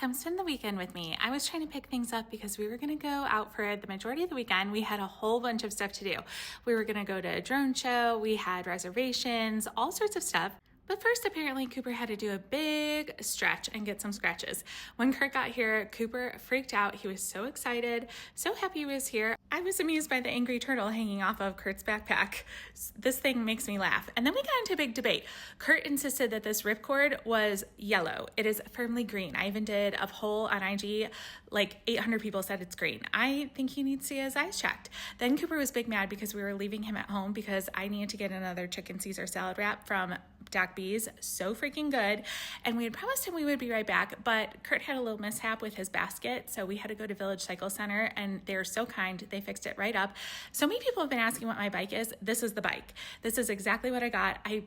Come spend the weekend with me. I was trying to pick things up because we were going to go out for the majority of the weekend. We had a whole bunch of stuff to do. We were going to go to a drone show. We had reservations, all sorts of stuff. But first, apparently, Cooper had to do a big stretch and get some scratches. When Kurt got here, Cooper freaked out. He was so excited, so happy he was here. I was amused by the angry turtle hanging off of Kurt's backpack. This thing makes me laugh. And then we got into a big debate. Kurt insisted that this ripcord was yellow. It is firmly green. I even did a poll on IG. Like 800 people said it's green. I think he needs to get his eyes checked. Then Cooper was big mad because we were leaving him at home because I needed to get another chicken Caesar salad wrap from Doc B's. So freaking good. And we had promised him we would be right back, but Kurt had a little mishap with his basket. So we had to go to Village Cycle Center and they're so kind. They fixed it right up. So many people have been asking what my bike is. This is the bike. This is exactly what I got. I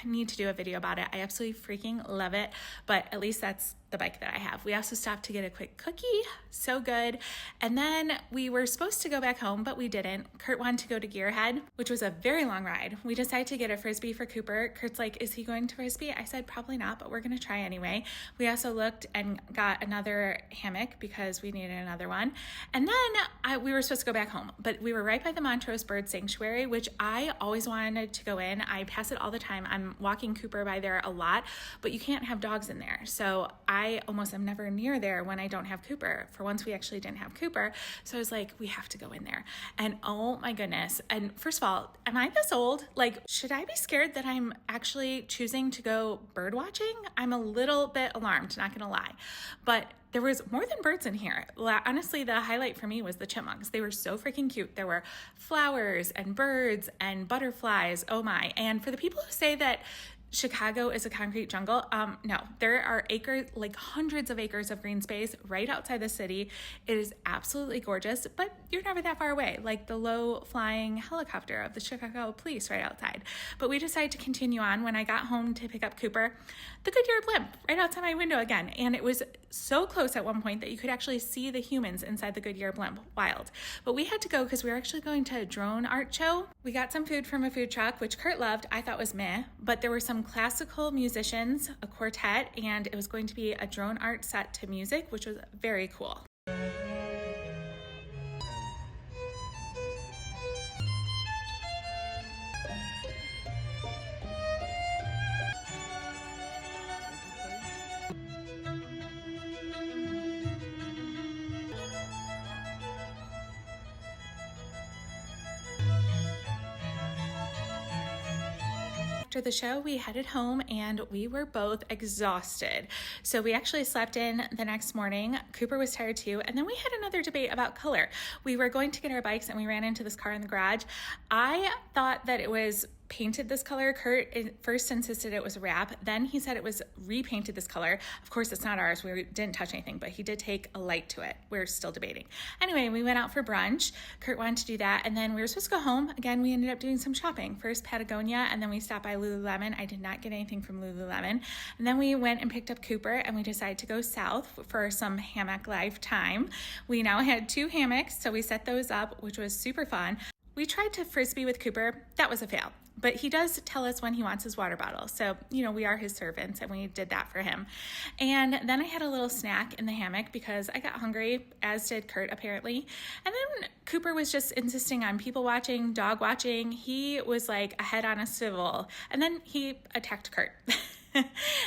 need to do a video about it. I absolutely freaking love it, but at least that's the bike that I have. We also stopped to get a quick cookie. So good. And then we were supposed to go back home, but we didn't. Kurt wanted to go to Gearhead, which was a very long ride. We decided to get a Frisbee for Cooper. Kurt's like, is he going to Frisbee? I said, probably not, but we're going to try anyway. We also looked and got another hammock because we needed another one. And then we were supposed to go back home, but we were right by the Montrose Bird Sanctuary, which I always wanted to go in. I pass it all the time. I'm walking Cooper by there a lot, but you can't have dogs in there. So I almost am never near there when I don't have Cooper. For once, we actually didn't have Cooper. So I was like, we have to go in there. And oh my goodness. And first of all, am I this old? Like, should I be scared that I'm actually choosing to go bird watching? I'm a little bit alarmed, not gonna lie. But there was more than birds in here. Honestly, the highlight for me was the chipmunks. They were so freaking cute. There were flowers and birds and butterflies. Oh my. And for the people who say that Chicago is a concrete jungle. No, there are acres, like hundreds of acres of green space right outside the city. It is absolutely gorgeous, but you're never that far away, like the low flying helicopter of the Chicago police right outside. But we decided to continue on. When I got home to pick up Cooper, the Goodyear blimp right outside my window again. And it was so close at one point that you could actually see the humans inside the Goodyear blimp. Wild. But we had to go because we were actually going to a drone art show. We got some food from a food truck, which Kurt loved. I thought was meh, but there were some classical musicians, a quartet, and it was going to be a drone art set to music, which was very cool. After the show, we headed home and we were both exhausted. So we actually slept in the next morning. Cooper was tired too. And then we had another debate about color. We were going to get our bikes and we ran into this car in the garage. I thought that it was painted this color. Kurt first insisted it was wrap. Then he said it was repainted this color. Of course, it's not ours. We didn't touch anything, but he did take a light to it. We're still debating. Anyway, we went out for brunch. Kurt wanted to do that. And then we were supposed to go home. Again, we ended up doing some shopping. First Patagonia, and then we stopped by Lululemon. I did not get anything from Lululemon. And then we went and picked up Cooper and we decided to go south for some hammock life time. We now had 2 hammocks, so we set those up, which was super fun. We tried to Frisbee with Cooper. That was a fail. But he does tell us when he wants his water bottle. So, we are his servants and we did that for him. And then I had a little snack in the hammock because I got hungry, as did Kurt apparently. And then Cooper was just insisting on people watching, dog watching. He was like a head on a swivel. And then he attacked Kurt.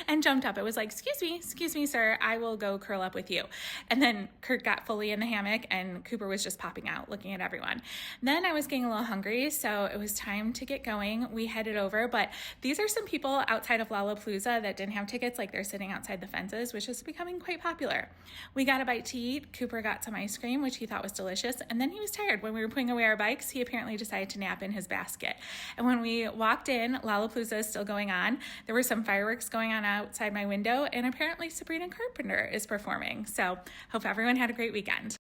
And jumped up. It was like, excuse me, sir, I will go curl up with you. And then Kurt got fully in the hammock and Cooper was just popping out looking at everyone. Then I was getting a little hungry, so it was time to get going. We headed over, but these are some people outside of Lollapalooza that didn't have tickets, like they're sitting outside the fences, which is becoming quite popular. We got a bite to eat. Cooper got some ice cream, which he thought was delicious. And then he was tired. When we were putting away our bikes, he apparently decided to nap in his basket. And when we walked in, Lollapalooza is still going on. There were some fireworks going on outside my window, and apparently Sabrina Carpenter is performing. So hope everyone had a great weekend.